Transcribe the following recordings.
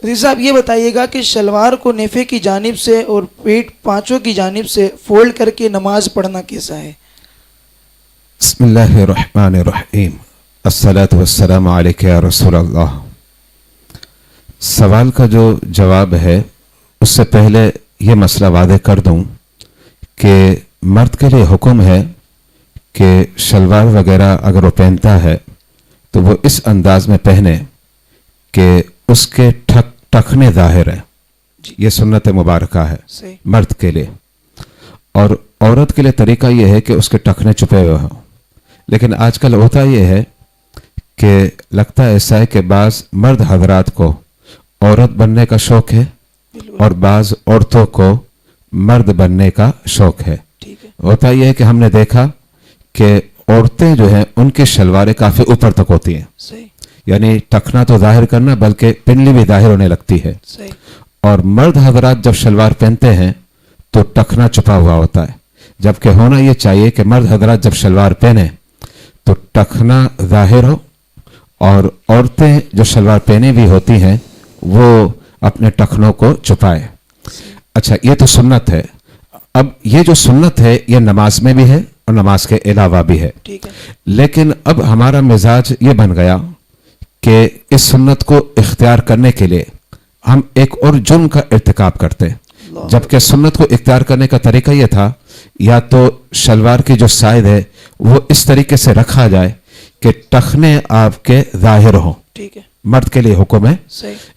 مفتی صاحب یہ بتائیے گا کہ شلوار کو نیفے کی جانب سے اور پیٹ پانچوں کی جانب سے فولڈ کر کے نماز پڑھنا کیسا ہے؟ بسم اللہ الرحمن الرحیم، الصلاۃ والسلام علیک یا رسول اللہ۔ سوال کا جو جواب ہے اس سے پہلے یہ مسئلہ واضح کر دوں کہ مرد کے لیے حکم ہے کہ شلوار وغیرہ اگر وہ پہنتا ہے تو وہ اس انداز میں پہنے کہ اس کے ٹخنے ظاہر ہے۔ یہ سنت مبارکہ ہے صحیح۔ مرد کے لیے، اور عورت کے لیے طریقہ یہ ہے کہ اس کے ٹخنے چھپے ہوئے ہوں۔ لیکن آج کل ہوتا یہ ہے کہ لگتا ایسا ہے کہ بعض مرد حضرات کو عورت بننے کا شوق ہے اور بعض عورتوں کو مرد بننے کا شوق ہے۔ ہوتا یہ ہے کہ ہم نے دیکھا کہ عورتیں جو ہیں ان کی شلواریں کافی اوپر تک ہوتی ہیں، صحیح، یعنی ٹخنا تو ظاہر کرنا بلکہ پنڈلی بھی ظاہر ہونے لگتی ہے، صحیح، اور مرد حضرات جب شلوار پہنتے ہیں تو ٹخنا چھپا ہوا ہوتا ہے، جبکہ ہونا یہ چاہیے کہ مرد حضرات جب شلوار پہنیں تو ٹخنا ظاہر ہو، اور عورتیں جو شلوار پہنی بھی ہوتی ہیں وہ اپنے ٹخنوں کو چھپائے۔ اچھا، یہ تو سنت ہے۔ اب یہ جو سنت ہے یہ نماز میں بھی ہے اور نماز کے علاوہ بھی ہے، لیکن اب ہمارا مزاج یہ بن گیا کہ اس سنت کو اختیار کرنے کے لیے ہم ایک اور جرم کا ارتکاب کرتے ہیں، جبکہ سنت کو اختیار کرنے کا طریقہ یہ تھا یا تو شلوار کی جو سائد ہے وہ اس طریقے سے رکھا جائے کہ ٹخنے آپ کے ظاہر ہوں، مرد کے لیے حکم ہے،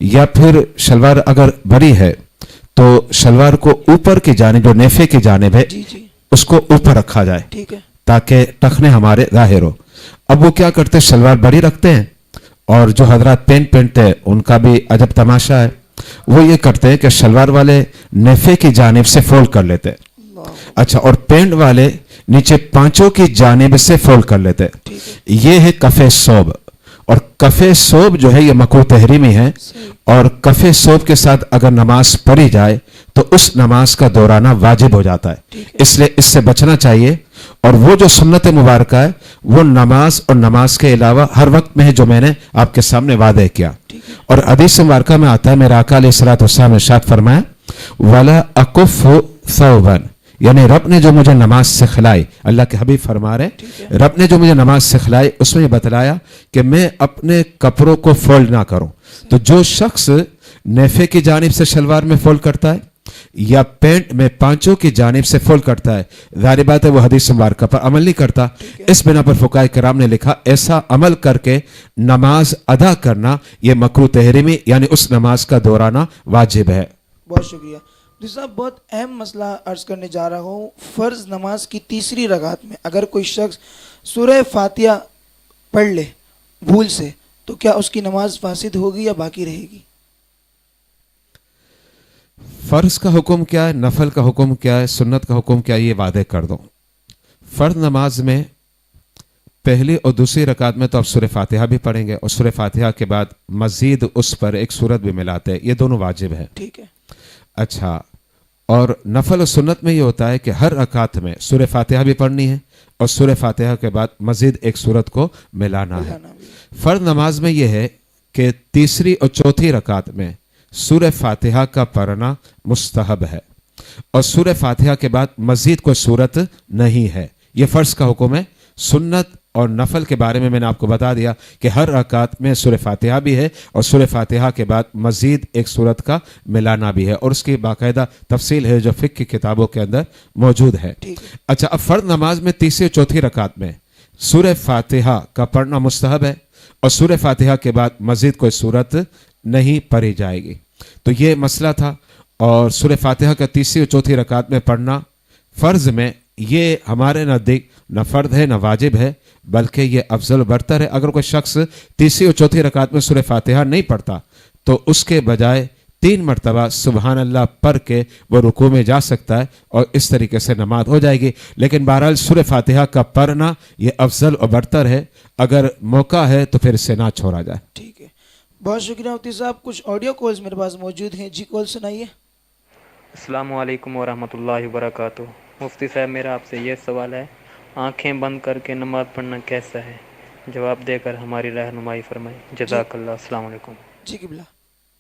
یا پھر شلوار اگر بڑی ہے تو شلوار کو اوپر کی جانب جو نیفے کی جانب ہے اس کو اوپر رکھا جائے تاکہ ٹخنے ہمارے ظاہر ہو۔ اب وہ کیا کرتے ہیں، شلوار بڑی رکھتے ہیں، اور جو حضرات پینٹ پہنتے ہیں ان کا بھی عجب تماشا ہے، وہ یہ کرتے ہیں کہ شلوار والے نیفے کی جانب سے فولڈ کر لیتے ہیں، اچھا، اور پینٹ والے نیچے پانچوں کی جانب سے فولڈ کر لیتے ہیں۔ یہ ہے کف ثوب، اور کف ثوب جو ہے یہ مکروہ تحریمی ہے، اور کف ثوب کے ساتھ اگر نماز پڑھی جائے تو اس نماز کا دورانہ واجب ہو جاتا ہے، اس لیے اس سے بچنا چاہیے۔ اور وہ جو سنت مبارکہ ہے وہ نماز اور نماز کے علاوہ ہر وقت میں ہے، جو میں نے آپ کے سامنے واضح کیا۔ اور حدیث مبارکہ میں آتا ہے، میرا آقا علیہ الصلوۃ والسلام ارشاد فرمایا وَلَا أَكُفُّ ثَوْبًا، یعنی رب نے جو مجھے نماز سکھلائی، اللہ کے حبیب فرما رہے رب نے جو مجھے نماز سکھلائی اس میں یہ بتلایا کہ میں اپنے کپڑوں کو فولڈ نہ کروں۔ تو جو شخص نیفے کی جانب سے شلوار میں فولڈ کرتا ہے یا پینٹ میں پانچوں کی جانب سے فولڈ کرتا ہے، ظاہر بات ہے وہ حدیث مبارکہ پر عمل نہیں کرتا۔ اس بنا پر فقہاء کرام نے لکھا ایسا عمل کر کے نماز ادا کرنا یہ مکروہ تحریمی، یعنی اس نماز کا دورانہ واجب ہے۔ بہت شکریہ صاحب۔ بہت اہم مسئلہ عرض کرنے جا رہا ہوں۔ فرض نماز کی تیسری رکعت میں اگر کوئی شخص سورہ فاتحہ پڑھ لے بھول سے تو کیا اس کی نماز فاسد ہوگی یا باقی رہے گی؟ فرض کا حکم کیا ہے، نفل کا حکم کیا ہے، سنت کا حکم کیا ہے، یہ واضح کر دو۔ فرض نماز میں پہلی اور دوسری رکعت میں تو آپ سورہ فاتحہ بھی پڑھیں گے، اور سورہ فاتحہ کے بعد مزید اس پر ایک سورت بھی ملاتے ہیں، یہ دونوں واجب ہیں، ٹھیک ہے۔ اچھا، اور نفل و سنت میں یہ ہوتا ہے کہ ہر رکعت میں سورہ فاتحہ بھی پڑھنی ہے اور سورہ فاتحہ کے بعد مزید ایک سورت کو ملانا ہے۔ فرض نماز میں یہ ہے کہ تیسری اور چوتھی رکعت میں سورہ فاتحہ کا پڑھنا مستحب ہے، اور سورہ فاتحہ کے بعد مزید کوئی سورت نہیں ہے، یہ فرض کا حکم ہے۔ سنت اور نفل کے بارے میں میں نے آپ کو بتا دیا کہ ہر رکعت میں سورہ فاتحہ بھی ہے اور سورہ فاتحہ کے بعد مزید ایک سورت کا ملانا بھی ہے، اور اس کی باقاعدہ تفصیل ہے جو فقہ کی کتابوں کے اندر موجود ہے۔ اچھا، اب فرض نماز میں تیسری اور چوتھی رکعت میں سورہ فاتحہ کا پڑھنا مستحب ہے، اور سورہ فاتحہ کے بعد مزید کوئی سورت نہیں پڑھی جائے گی۔ تو یہ مسئلہ تھا، اور سورہ فاتحہ کا تیسری اور چوتھی رکعت میں پڑھنا فرض میں یہ ہمارے نزدیک نہ فرض ہے نہ واجب ہے، بلکہ یہ افضل و برتر ہے۔ اگر کوئی شخص تیسری اور چوتھی رکعت میں سورہ فاتحہ نہیں پڑھتا تو اس کے بجائے 3 مرتبہ سبحان اللہ پڑھ کے وہ رکوع میں جا سکتا ہے، اور اس طریقے سے نماز ہو جائے گی۔ لیکن بہرحال سورہ فاتحہ کا پڑھنا یہ افضل و برتر ہے، اگر موقع ہے تو پھر اسے نہ چھوڑا جائے۔ ٹھیک ہے، بہت شکریہ مفتی صاحب۔ کچھ آڈیو کالز میرے پاس موجود ہیں، جی کال سنائیے۔ السلام علیکم ورحمۃ اللہ وبرکاتہ۔ مفتی صاحب، میرا آپ سے یہ سوال ہے، آنکھیں بند کر کے نماز پڑھنا کیسا ہے؟ جواب دے کر ہماری رہنمائی فرمائیں، جزاک اللہ۔ السلام علیکم۔ جی قبلہ۔